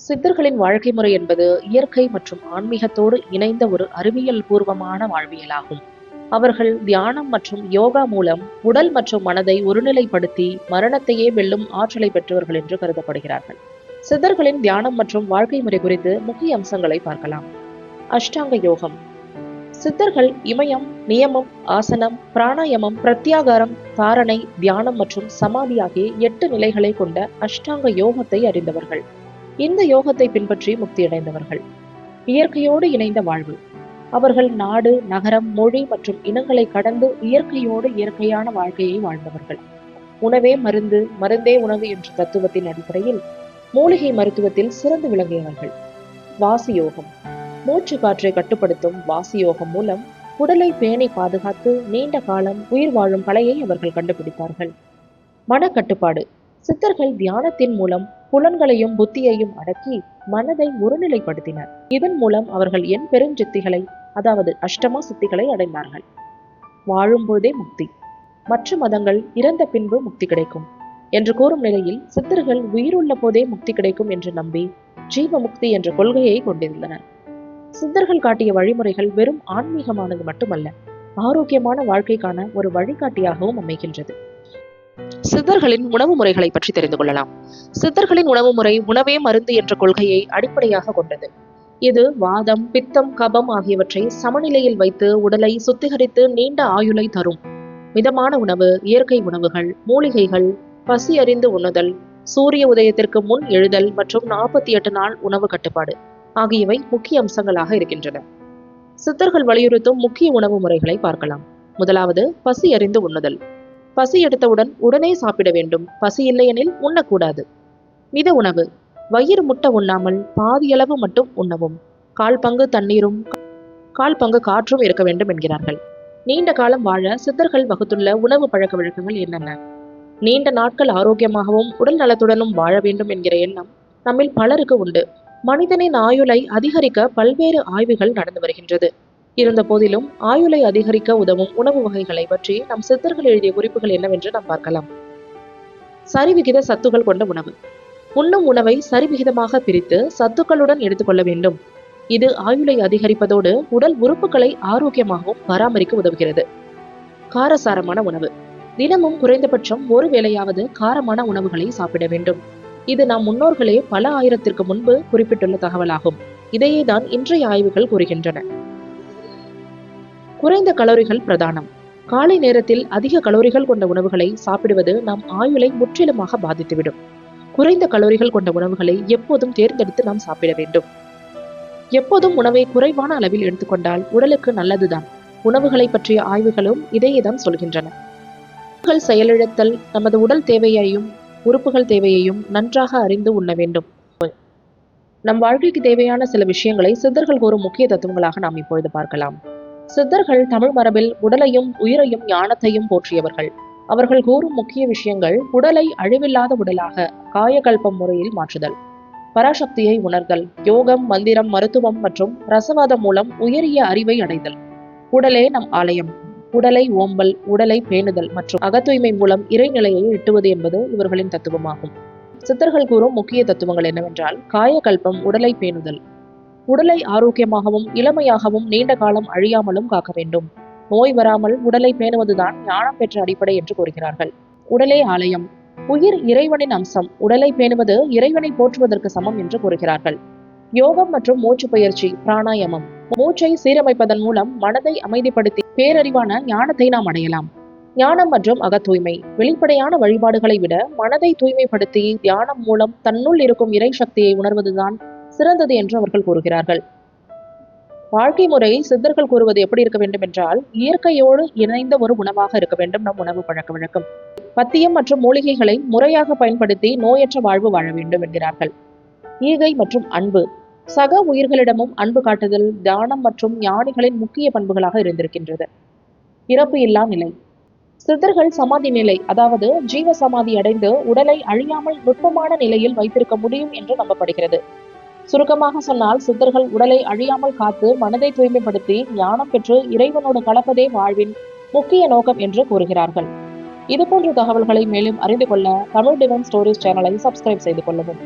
சித்தர்களின் வாழ்க்கை முறை என்பது இயற்கை மற்றும் ஆன்மீகத்தோடு இணைந்த ஒரு அறிவியல் பூர்வமான வாழ்வியலாகும். அவர்கள் தியானம் மற்றும் யோகா மூலம் உடல் மற்றும் மனதை ஒருநிலைப்படுத்தி மரணத்தையே வெல்லும் ஆற்றலை பெற்றவர்கள் என்று கருதப்படுகிறார்கள். சித்தர்களின் தியானம் மற்றும் வாழ்க்கை முறை குறித்து முக்கிய அம்சங்களை பார்க்கலாம். அஷ்டாங்க யோகம். சித்தர்கள் இமயம், நியமம், ஆசனம், பிராணாயாமம், பிரத்யாகாரம், தாரணை, தியானம் மற்றும் சமாதி ஆகிய 8 நிலைகளை கொண்ட அஷ்டாங்க யோகத்தை அறிந்தவர்கள். இந்த யோகத்தை பின்பற்றி முக்தியடைந்தவர்கள். இயற்கையோடு இணைந்த வாழ்வு. அவர்கள் நாடு, நகரம், மொழி மற்றும் இனங்களை கடந்து இயற்கையோடு இயற்கையான வாழ்க்கையை வாழ்ந்தவர்கள். உணவே மருந்து, மருந்தே உணவு என்ற தத்துவத்தின் அடிப்படையில் மூலிகை மருத்துவத்தில் சிறந்து விளங்கியவர்கள். வாசி யோகம். மூச்சு காற்றை கட்டுப்படுத்தும் வாசி யோகம் மூலம் உடலை பேணி பாதுகாத்து நீண்ட காலம் உயிர் வாழும் கலையை அவர்கள் கண்டுபிடித்தார்கள். மனக்கட்டுப்பாடு. சித்தர்கள் தியானத்தின் மூலம் புலன்களையும் புத்தியையும் அடக்கி மனதை ஒருநிலைப்படுத்தினர். இதன் மூலம் அவர்கள் எண் பெருஞ்சித்திகளை, அதாவது அஷ்டமா சித்திகளை அடைந்தார்கள். வாழும்போதே முக்தி. மற்ற மதங்கள் இறந்த பின்பு முக்தி கிடைக்கும் என்று கூறும் நிலையில் சித்தர்கள் உயிருள்ள போதே முக்தி கிடைக்கும் என்று நம்பி ஜீவ முக்தி என்ற கொள்கையை கொண்டிருந்தனர். சித்தர்கள் காட்டிய வழிமுறைகள் வெறும் ஆன்மீகமானது மட்டுமல்ல, ஆரோக்கியமான வாழ்க்கைக்கான ஒரு வழிகாட்டியாகவும் அமைகின்றது. சித்தர்களின் உணவு முறைகளை பற்றி தெரிந்து கொள்ளலாம். சித்தர்களின் உணவு முறை உணவே மருந்து என்ற கொள்கையை அடிப்படையாக கொண்டது. இது வாதம், பித்தம், கபம் ஆகியவற்றை சமநிலையில் வைத்து உடலை சுத்திகரித்து நீண்ட ஆயுளை தரும். மிதமான உணவு, இயற்கை உணவுகள், மூலிகைகள், பசி அறிந்து உண்ணுதல், சூரிய உதயத்திற்கு முன் எழுதல் மற்றும் 48 நாள் உணவு கட்டுப்பாடு ஆகியவை முக்கிய அம்சங்களாக இருக்கின்றன. சித்தர்கள் வலியுறுத்தும் முக்கிய உணவு முறைகளை பார்க்கலாம். முதலாவது, பசி அறிந்து உண்ணுதல். பசி எடுத்தவுடன் உடனே சாப்பிட வேண்டும். பசி இல்லையெனில் உண்ணக்கூடாது. மித உணவு. வயிறு முட்ட உண்ணாமல் பாதியளவு மட்டும் உண்ணவும். 1/4 பங்கு தண்ணீரும் 1/4 பங்கு காற்றும் இருக்க வேண்டும் என்கிறார்கள். நீண்ட காலம் வாழ சித்தர்கள் வகுத்துள்ள உணவு பழக்க வழக்கங்கள் என்னென்ன? நீண்ட நாட்கள் ஆரோக்கியமாகவும் உடல் நலத்துடனும் வாழ வேண்டும் என்கிற எண்ணம் நம்மில் பலருக்கு உண்டு. மனிதனின் ஆயுளை அதிகரிக்க பல்வேறு ஆய்வுகள் நடந்து வருகின்றது. இருந்த போதிலும் ஆயுளை அதிகரிக்க உதவும் உணவு வகைகளை பற்றி நம் சித்தர்கள் எழுதிய குறிப்புகள் என்னவென்று நாம் பார்க்கலாம். சரிவிகித சத்துக்கள் கொண்ட உணவு. உண்ணும் உணவை சரிவிகிதமாக பிரித்து சத்துக்களுடன் எடுத்துக்கொள்ள வேண்டும். இது ஆயுளை அதிகரிப்பதோடு உடல் உறுப்புகளை ஆரோக்கியமாகவும் பராமரிக்க உதவுகிறது. காரசாரமான உணவு. தினமும் குறைந்தபட்சம் ஒரு வேளையாவது காரமான உணவுகளை சாப்பிட வேண்டும். இது நம் முன்னோர்களே பல ஆயிரத்திற்கு முன்பு குறிப்பிட்டுள்ள தகவலாகும். இதையே தான் இன்றைய ஆய்வுகள் கூறுகின்றன. குறைந்த கலோரிகள் பிரதானம். காலை நேரத்தில் அதிக கலோரிகள் கொண்ட உணவுகளை சாப்பிடுவது நம் ஆயுளை முற்றிலுமாக பாதித்துவிடும். குறைந்த கலோரிகள் கொண்ட உணவுகளை எப்போதும் தேர்ந்தெடுத்து நாம் சாப்பிட வேண்டும். எப்போதும் உணவை குறைவான அளவில் எடுத்துக்கொண்டால் உடலுக்கு நல்லதுதான். உணவுகளை பற்றிய ஆய்வுகளும் இதையேதான் சொல்கின்றன. செயலிழத்தல். நமது உடல் தேவையையும் உறுப்புகள் தேவையையும் நன்றாக அறிந்து உண்ண வேண்டும். நம் வாழ்க்கைக்கு தேவையான சில விஷயங்களை சித்தர்கள் கூறும் முக்கிய தத்துவங்களாக நாம் இப்பொழுது பார்க்கலாம். சித்தர்கள் தமிழ் மரபில் உடலையும் உயிரையும் ஞானத்தையும் போற்றியவர்கள். அவர்கள் கூறும் முக்கிய விஷயங்கள்: உடலை அழிவில்லாத உடலாக காயகல்பம் முறையில் மாற்றுதல், பராசக்தியை உணர்தல், யோகம், மந்திரம், மருத்துவம் மற்றும் ரசவாதம் மூலம் உயரிய அறிவை அடைதல், உடலே நம் ஆலயம், உடலை ஓம்பல், உடலை பேணுதல் மற்றும் அகத்தூய்மை மூலம் இறைநிலையை எட்டுவது என்பது இவர்களின் தத்துவமாகும். சித்தர்கள் கூறும் முக்கிய தத்துவங்கள் என்னவென்றால்: காயகல்பம், உடலை பேணுதல். உடலை ஆரோக்கியமாகவும் இளமையாகவும் நீண்ட காலம் அழியாமலும் காக்க வேண்டும். நோய் வராமல் உடலை பேணுவதுதான் ஞானம் பெற்ற அடிப்படை என்று கூறுகிறார்கள். உடலே ஆலயம். உயிர் இறைவனின் அம்சம். உடலை பேணுவது இறைவனை போற்றுவதற்கு சமம் என்று கூறுகிறார்கள். யோகம் மற்றும் மூச்சு பயிற்சி, பிராணாயாமம். மூச்சை சீரமைப்பதன் மூலம் மனதை அமைதிப்படுத்தி பேரறிவான ஞானத்தை நாம் அடையலாம். ஞானம் மற்றும் அகத்தூய்மை. வெளிப்படையான வழிபாடுகளை விட மனதை தூய்மைப்படுத்தி தியானம் மூலம் தன்னுள் இருக்கும் இறை சக்தியை உணர்வதுதான் சிறந்தது என்று அவர்கள் கூறுகிறார்கள். வாழ்க்கை முறை சித்தர்கள் கூறுவது எப்படி இருக்க வேண்டும் என்றால், இயற்கையோடு இணைந்த ஒரு உணவாக இருக்க வேண்டும் நம் உணவு பழக்க வழக்கம். பத்தியம் மற்றும் மூலிகைகளை முறையாக பயன்படுத்தி நோயற்ற வாழ்வு வாழ வேண்டும் என்கிறார்கள். ஈகை மற்றும் அன்பு. சக உயிர்களிடமும் அன்பு காட்டுதல் தியானம் மற்றும் ஞானிகளின் முக்கிய பண்புகளாக இருந்திருக்கின்றது. இறப்பு இல்லா நிலை. சித்தர்கள் சமாதி நிலை, அதாவது ஜீவ சமாதி அடைந்து உடலை அழியாமல் நுட்பமான நிலையில் வைத்திருக்க முடியும் என்று நம்பப்படுகிறது. சுருக்கமாக சொன்னால், சித்தர்கள் உடலை அழியாமல் காத்து மனதை தூய்மைப்படுத்தி ஞானம் பெற்று இறைவனோடு கலப்பதே வாழ்வின் முக்கிய நோக்கம் என்று கூறுகிறார்கள். இதுபோன்ற தகவல்களை மேலும் அறிந்து கொள்ள தமிழ் டிவைன் ஸ்டோரிஸ் சேனலை சப்ஸ்கிரைப் செய்து கொள்ளவும்.